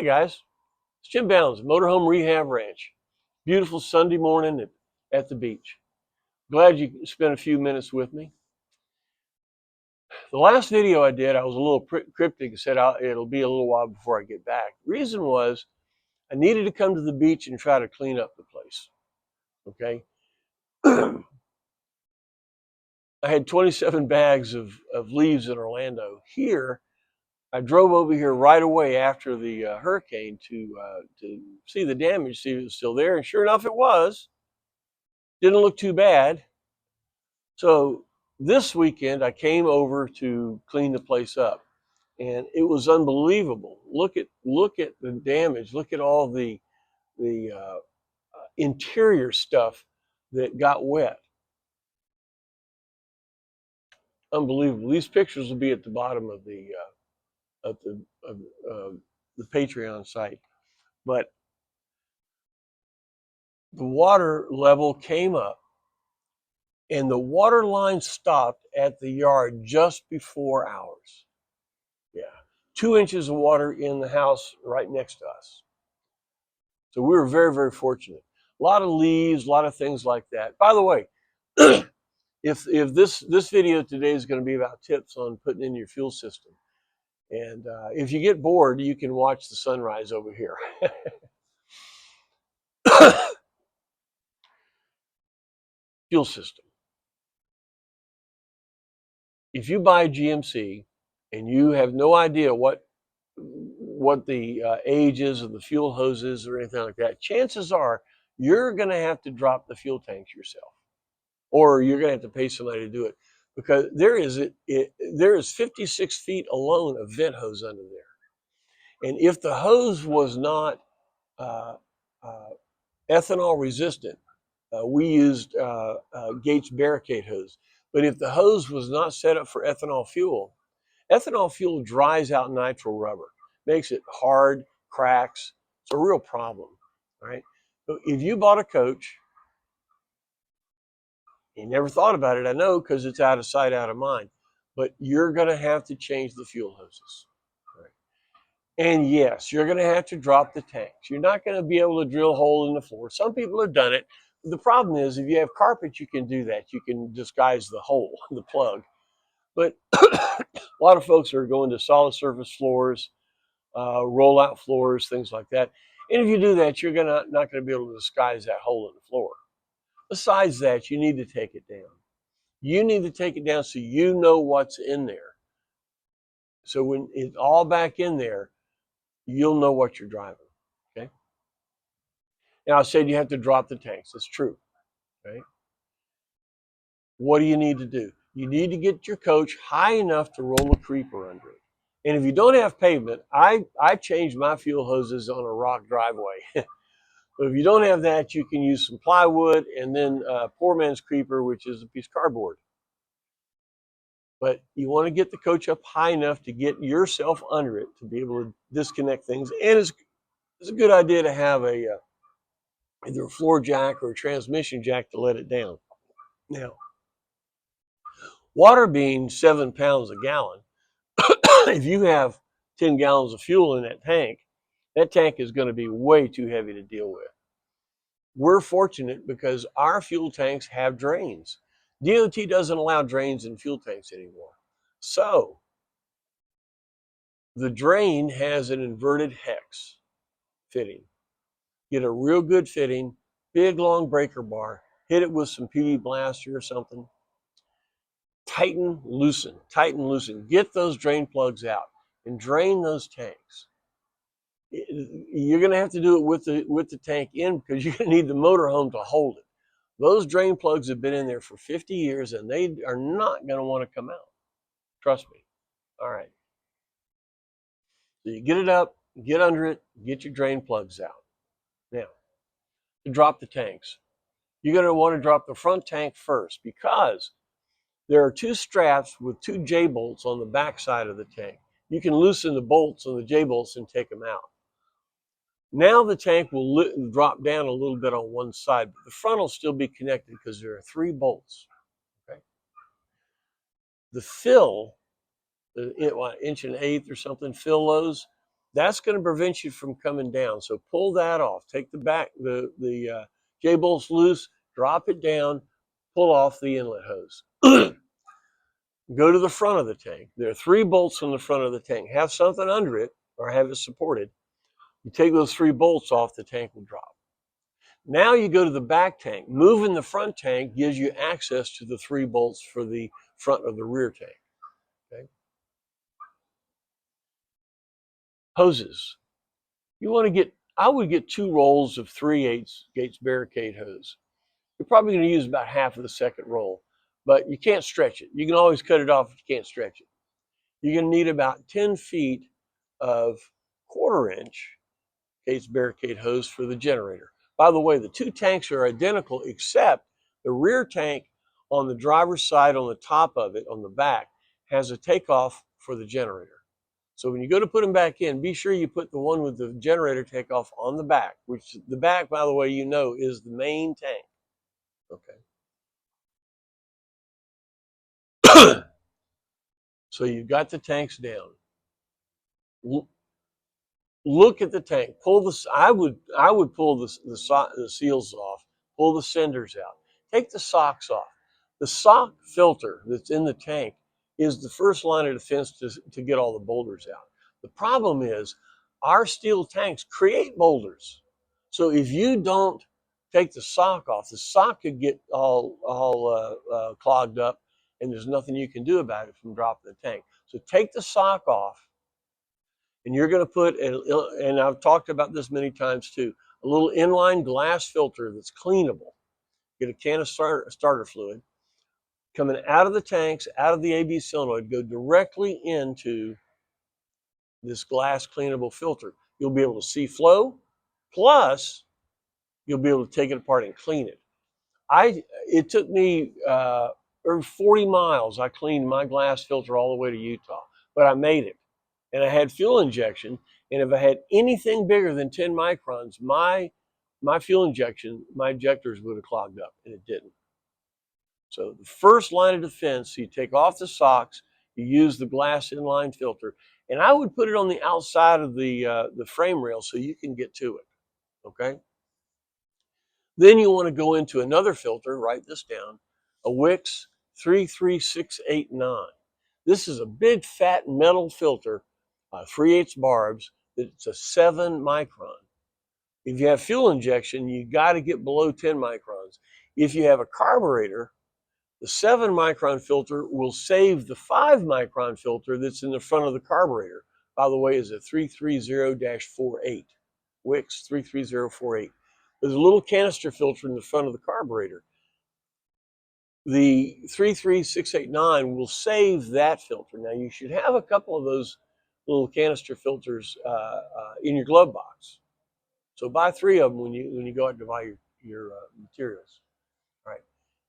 Hi guys, it's Jim Bounds, Motorhome Rehab Ranch. Beautiful Sunday morning at the beach. Glad you spent a few minutes with me. The last video I did, I was a little cryptic and said it'll be a little while before I get back. Reason was I needed to come to the beach and try to clean up the place. Okay. I had 27 bags of leaves in Orlando. Here, I drove over here right away after the hurricane to see the damage, see if it was still there. And sure enough, it was. Didn't look too bad. So this weekend, I came over to clean the place up, and it was unbelievable. Look at the damage. Look at all the interior stuff that got wet. Unbelievable. These pictures will be at the bottom of the Patreon site, but the water level came up, and the water line stopped at the yard just before ours. Yeah, 2 inches of water in the house right next to us. So we were very, very fortunate. A lot of leaves, a lot of things like that. By the way, if this video today is going to be about tips on putting in your fuel system, and if you get bored, you can watch the sunrise over here. Fuel system. If you buy GMC and you have no idea what the age is of the fuel hoses or anything like that, chances are you're going to have to drop the fuel tanks yourself, or you're going to have to pay somebody to do it, because there is 56 feet alone of vent hose under there. And if the hose was not ethanol resistant, we used Gates barricade hose. But if the hose was not set up for ethanol fuel dries out nitro rubber, makes it hard, cracks. It's a real problem, right? So if you bought a coach, you never thought about it, I know, because it's out of sight, out of mind, but you're going to have to change the fuel hoses. Right? And yes, you're going to have to drop the tanks. You're not going to be able to drill a hole in the floor. Some people have done it. The problem is, if you have carpet, you can do that. You can disguise the hole, the plug. But a lot of folks are going to solid surface floors, rollout floors, things like that. And if you do that, you're not going to be able to disguise that hole in the floor. Besides that, you need to take it down. You need to take it down so you know what's in there. So when it's all back in there, you'll know what you're driving. Okay. Now, I said you have to drop the tanks. That's true. Okay. What do you need to do? You need to get your coach high enough to roll a creeper under it. And if you don't have pavement, I changed my fuel hoses on a rock driveway. But if you don't have that, you can use some plywood and then poor man's creeper, which is a piece of cardboard. But you want to get the coach up high enough to get yourself under it to be able to disconnect things. And it's a good idea to have either a floor jack or a transmission jack to let it down. Now, water being 7 pounds a gallon, if you have 10 gallons of fuel in that tank is going to be way too heavy to deal with. We're fortunate because our fuel tanks have drains. DOT doesn't allow drains in fuel tanks anymore. So the drain has an inverted hex fitting. Get a real good fitting, big long breaker bar, hit it with some PV blaster or something. Tighten, loosen. Get those drain plugs out and drain those tanks. You're going to have to do it with the tank in, because you're going to need the motorhome to hold it. Those drain plugs have been in there for 50 years, and they are not going to want to come out. Trust me. All right. So you get it up, get under it, get your drain plugs out. Now, to drop the tanks, you're going to want to drop the front tank first, because there are 2 straps with 2 J-bolts on the back side of the tank. You can loosen the bolts on the J-bolts and take them out. Now the tank will drop down a little bit on one side, but the front will still be connected because there are 3 bolts. Okay. The fill, 1 1/8 inch or something, fill those. That's going to prevent you from coming down. So pull that off. Take the J-bolts loose, drop it down, pull off the inlet hose. Go to the front of the tank. There are 3 bolts on the front of the tank. Have something under it or have it supported. You take those 3 bolts off, the tank will drop. Now you go to the back tank. Moving the front tank gives you access to the 3 bolts for the front of the rear tank. Okay. Hoses. I would get 2 rolls of 3/8 Gates barricade hose. You're probably going to use about half of the second roll, but you can't stretch it. You can always cut it off if you can't stretch it. You're going to need about 10 feet of 1/4 inch Gates barricade hose for the generator. By the way, the 2 tanks are identical except the rear tank on the driver's side on the top of it, on the back, has a takeoff for the generator. So when you go to put them back in, be sure you put the one with the generator takeoff on the back, which the back, by the way, is the main tank. Okay. So you've got the tanks down. Look at the tank. I would pull the seals off. Pull the cinders out. Take the socks off. The sock filter that's in the tank is the first line of defense to get all the boulders out. The problem is our steel tanks create boulders. So if you don't take the sock off, the sock could get all clogged up, and there's nothing you can do about it from dropping the tank. So take the sock off. And you're going to put, and I've talked about this many times too, a little inline glass filter that's cleanable. Get a can of starter fluid. Coming out of the tanks, out of the AB solenoid, go directly into this glass cleanable filter. You'll be able to see flow, plus you'll be able to take it apart and clean it. It took me over 40 miles. I cleaned my glass filter all the way to Utah, but I made it. And I had fuel injection, and if I had anything bigger than 10 microns, my fuel injection, my injectors would have clogged up, and it didn't. So the first line of defense, you take off the socks, you use the glass inline filter, and I would put it on the outside of the frame rail so you can get to it, okay? Then you want to go into another filter, write this down, a Wix 33689. This is a big fat metal filter, 3/8 barbs, it's a 7 micron. If you have fuel injection, you got to get below 10 microns. If you have a carburetor, the 7 micron filter will save the 5 micron filter that's in the front of the carburetor. By the way, is a 330-48, Wix 33048. There's a little canister filter in the front of the carburetor. The 33689 will save that filter. Now you should have a couple of those little canister filters in your glove box. So buy 3 of them when you go out to buy your materials. All right.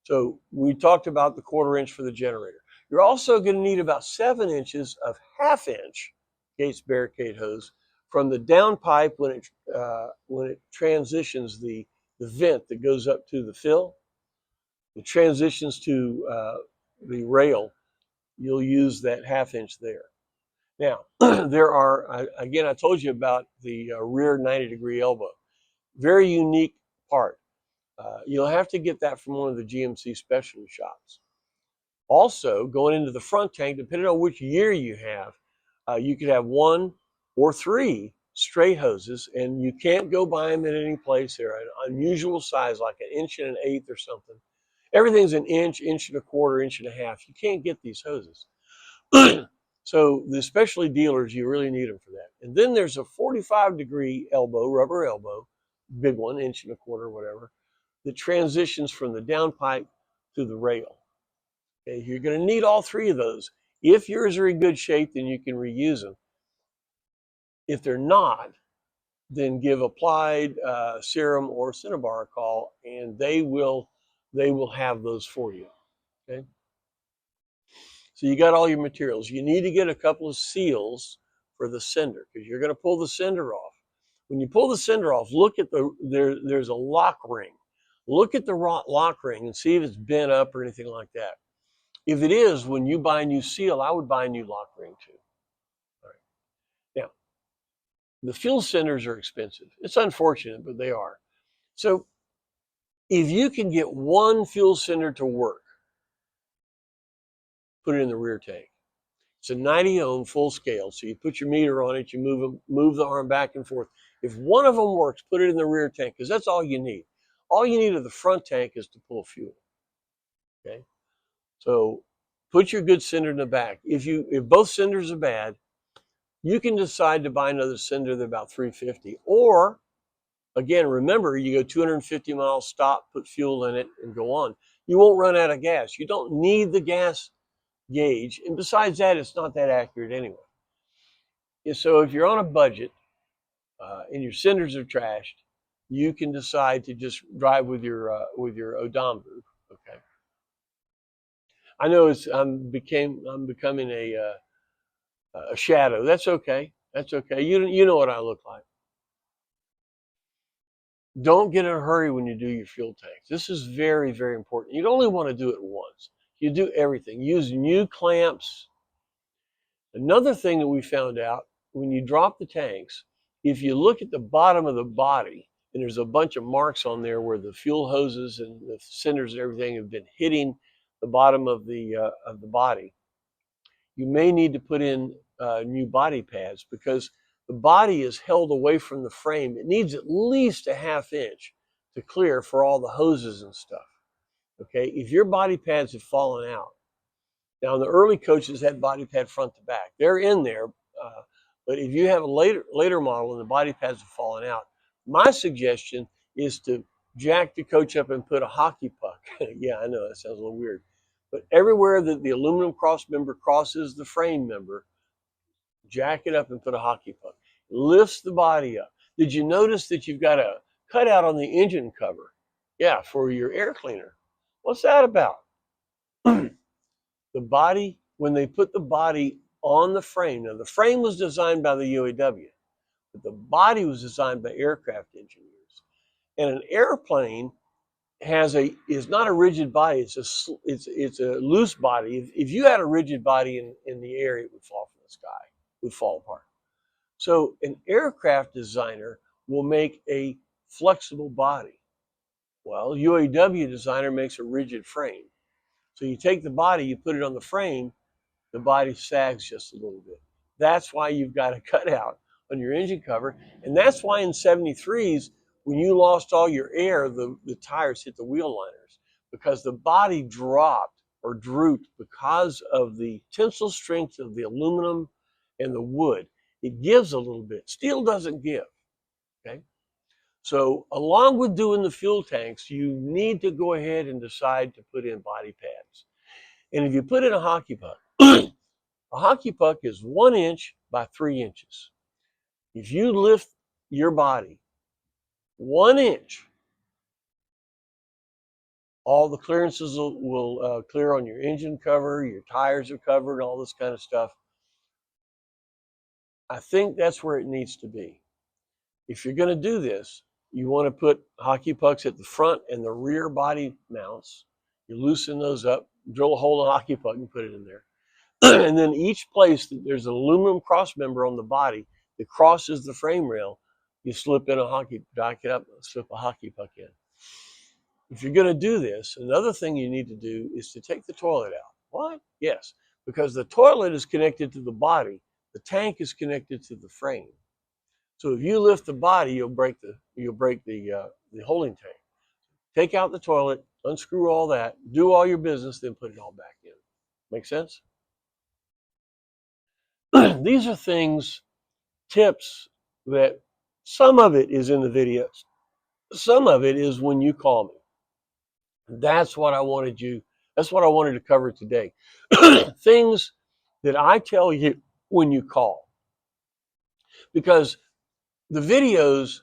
So we talked about the 1/4 inch for the generator. You're also going to need about 7 inches of 1/2 inch Gates barricade hose from the downpipe when it transitions the vent that goes up to the fill. It transitions to the rail. You'll use that 1/2 inch there. Now, there are, again, I told you about the rear 90-degree elbow. Very unique part. You'll have to get that from one of the GMC specialty shops. Also, going into the front tank, depending on which year you have, you could have 1 or 3 straight hoses, and you can't go buy them in any place. They're an unusual size, like 1 1/8 or something. Everything's an inch, 1 1/4, 1.5 inches. You can't get these hoses. So the specialty dealers, you really need them for that. And then there's a 45-degree elbow, rubber elbow, big one, 1.25 inches, whatever, that transitions from the downpipe to the rail. Okay, you're going to need all 3 of those. If yours are in good shape, then you can reuse them. If they're not, then give Applied, Serum, or Cinnabar a call, and they will have those for you. Okay. So you got all your materials. You need to get a couple of seals for the cinder because you're going to pull the cinder off. When you pull the cinder off, look at there's a lock ring. Look at the lock ring and see if it's bent up or anything like that. If it is, when you buy a new seal, I would buy a new lock ring too. All right. Now, The fuel cylinders are expensive. It's unfortunate, but they are. So if you can get one fuel cylinder to work, put it in the rear tank. It's a 90 ohm full scale. So you put your meter on it, you move the arm back and forth. If one of them works, put it in the rear tank, because that's all you need. All you need of the front tank is to pull fuel. Okay. So put your good cylinder in the back. If both cylinders are bad, you can decide to buy another cylinder that's about 350. Or again, remember, you go 250 miles, stop, put fuel in it, and go on. You won't run out of gas. You don't need the gas gauge. And besides that, it's not that accurate anyway. So if you're on a budget and your cylinders are trashed, you can decide to just drive with your odometer. Okay. I know I'm becoming a shadow. That's okay. That's okay. You know what I look like. Don't get in a hurry when you do your fuel tanks. This is very, very important. You'd only want to do it once. You do everything. Use new clamps. Another thing that we found out, when you drop the tanks, if you look at the bottom of the body, and there's a bunch of marks on there where the fuel hoses and the cylinders and everything have been hitting the bottom of the body, you may need to put in new body pads, because the body is held away from the frame. It needs at least a ½ inch to clear for all the hoses and stuff. Okay, if your body pads have fallen out, now the early coaches had body pad front to back. They're in there, but if you have a later model and the body pads have fallen out, my suggestion is to jack the coach up and put a hockey puck. Yeah, I know that sounds a little weird, but everywhere that the aluminum cross member crosses the frame member, jack it up and put a hockey puck. Lifts the body up. Did you notice that you've got a cutout on the engine cover? Yeah, for your air cleaner. What's that about? The body, when they put the body on the frame, now the frame was designed by the UAW, but the body was designed by aircraft engineers. And an airplane is not a rigid body. It's a loose body. If you had a rigid body in the air, it would fall from the sky. It would fall apart. So an aircraft designer will make a flexible body. Well, UAW designer makes a rigid frame. So you take the body, you put it on the frame, the body sags just a little bit. That's why you've got a cutout on your engine cover. And that's why in 73s, when you lost all your air, the tires hit the wheel liners, because the body dropped or drooped because of the tensile strength of the aluminum and the wood. It gives a little bit. Steel doesn't give. Okay. So along with doing the fuel tanks, you need to go ahead and decide to put in body pads. And if you put in a hockey puck, a hockey puck is 1 inch by 3 inches. If you lift your body 1 inch, all the clearances will clear on your engine cover, your tires are covered, all this kind of stuff. I think that's where it needs to be. If you're going to do this, you want to put hockey pucks at the front and the rear body mounts. You loosen those up, drill a hole in a hockey puck and put it in there. And then each place that there's an aluminum cross member on the body that crosses the frame rail, you slip in dock it up, slip a hockey puck in. If you're going to do this, another thing you need to do is to take the toilet out. What? Yes, because the toilet is connected to the body. The tank is connected to the frame. So if you lift the body, you'll break the holding tank. Take out the toilet, unscrew all that, do all your business, then put it all back in. Make sense? These are tips that some of it is in the videos. Some of it is when you call me. That's what I wanted to cover today. Things that I tell you when you call. Because the videos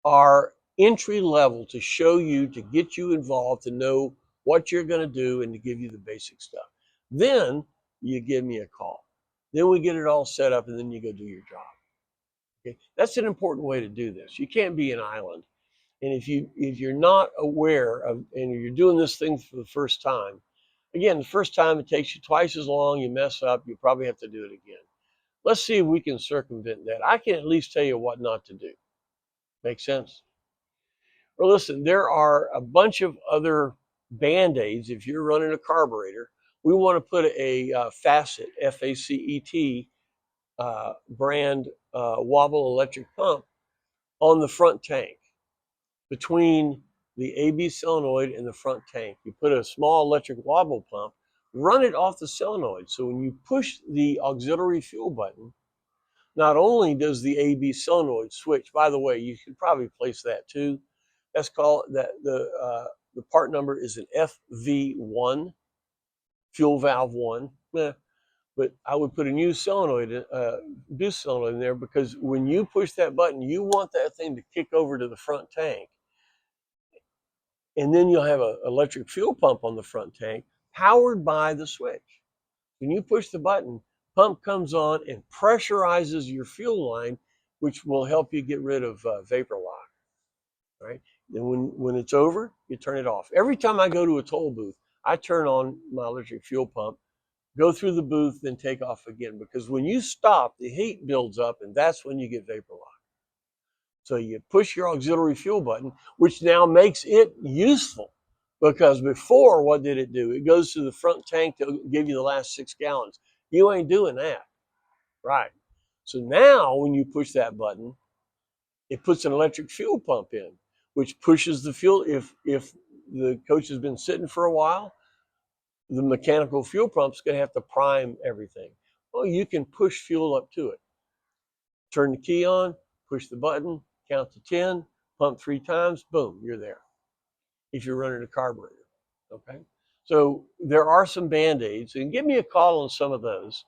are entry level to show you, to get you involved, to know what you're going to do and to give you the basic stuff. Then you give me a call. Then we get it all set up and then you go do your job. Okay? That's an important way to do this. You can't be an island. And if you're not aware of, and you're doing this thing for the first time, again, the first time it takes you twice as long, you mess up, you probably have to do it again. Let's see if we can circumvent that. I can at least tell you what not to do. Make sense? Well, listen, there are a bunch of other Band-Aids. If you're running a carburetor, we want to put a Facet, F-A-C-E-T, brand wobble electric pump on the front tank between the AB solenoid and the front tank. You put a small electric wobble pump, run it off the solenoid. So when you push the auxiliary fuel button, not only does the AB solenoid switch, by the way, you could probably place that too. That's called that the part number is an FV1, fuel valve 1. But I would put a new solenoid, boost solenoid in there, because when you push that button, you want that thing to kick over to the front tank. And then you'll have an electric fuel pump on the front tank powered by the switch. When you push the button, pump comes on and pressurizes your fuel line, which will help you get rid of vapor lock. Right? And when it's over, you turn it off. Every time I go to a toll booth, I turn on my electric fuel pump, go through the booth, then take off again. Because when you stop, the heat builds up, and that's when you get vapor lock. So you push your auxiliary fuel button, which now makes it useful. Because before, what did it do? It goes to the front tank to give you the last 6 gallons. You ain't doing that. Right. So now when you push that button, it puts an electric fuel pump in, which pushes the fuel. If the coach has been sitting for a while, the mechanical fuel pump's going to have to prime everything. Well, you can push fuel up to it. Turn the key on, push the button, count to 10, pump 3 times, boom, you're there. If you're running a carburetor, okay? So there are some Band-Aids, and give me a call on some of those.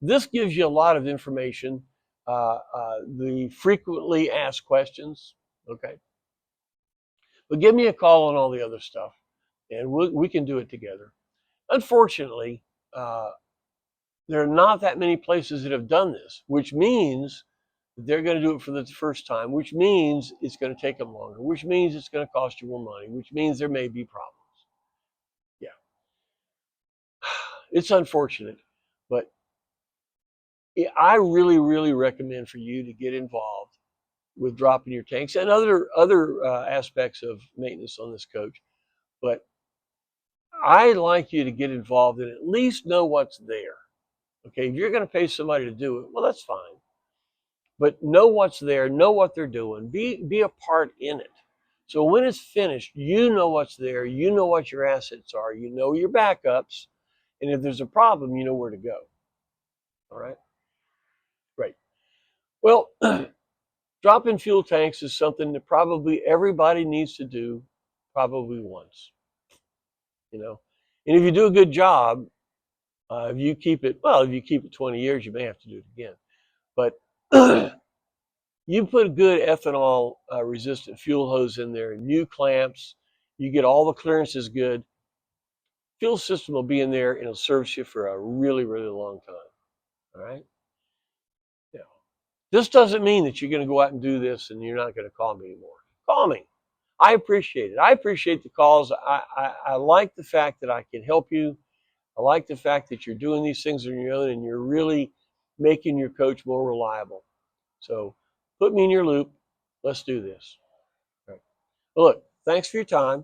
This gives you a lot of information, the frequently asked questions, okay? But give me a call on all the other stuff, and we can do it together. Unfortunately, there are not that many places that have done this, which means they're going to do it for the first time, which means it's going to take them longer, which means it's going to cost you more money, which means there may be problems. Yeah. It's unfortunate, but I really, really recommend for you to get involved with dropping your tanks and other aspects of maintenance on this coach. But I'd like you to get involved and at least know what's there. Okay, if you're going to pay somebody to do it, well, that's fine. But know what's there, know what they're doing, be a part in it. So when it's finished, you know what's there, you know what your assets are, you know your backups, and if there's a problem, you know where to go. All right? Great. Well, dropping fuel tanks is something that probably everybody needs to do probably once. You know, and if you do a good job, if you keep it 20 years, you may have to do it again. But you put a good ethanol resistant fuel hose in there, new clamps, you get all the clearances good. Fuel system will be in there and it'll service you for a really, really long time. All right? Yeah. This doesn't mean that you're going to go out and do this and you're not going to call me anymore. Call me. I appreciate it. I appreciate the calls. I like the fact that I can help you. I like the fact that you're doing these things on your own and you're really making your coach more reliable. So put me in your loop. Let's do this. All right. Well, look, thanks for your time.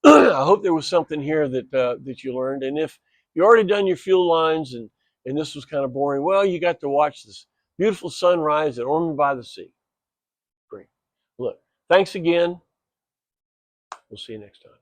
I hope there was something here that you learned. And if you already done your fuel lines and this was kind of boring, well, you got to watch this beautiful sunrise at Ormond by the Sea. Great. Look, thanks again. We'll see you next time.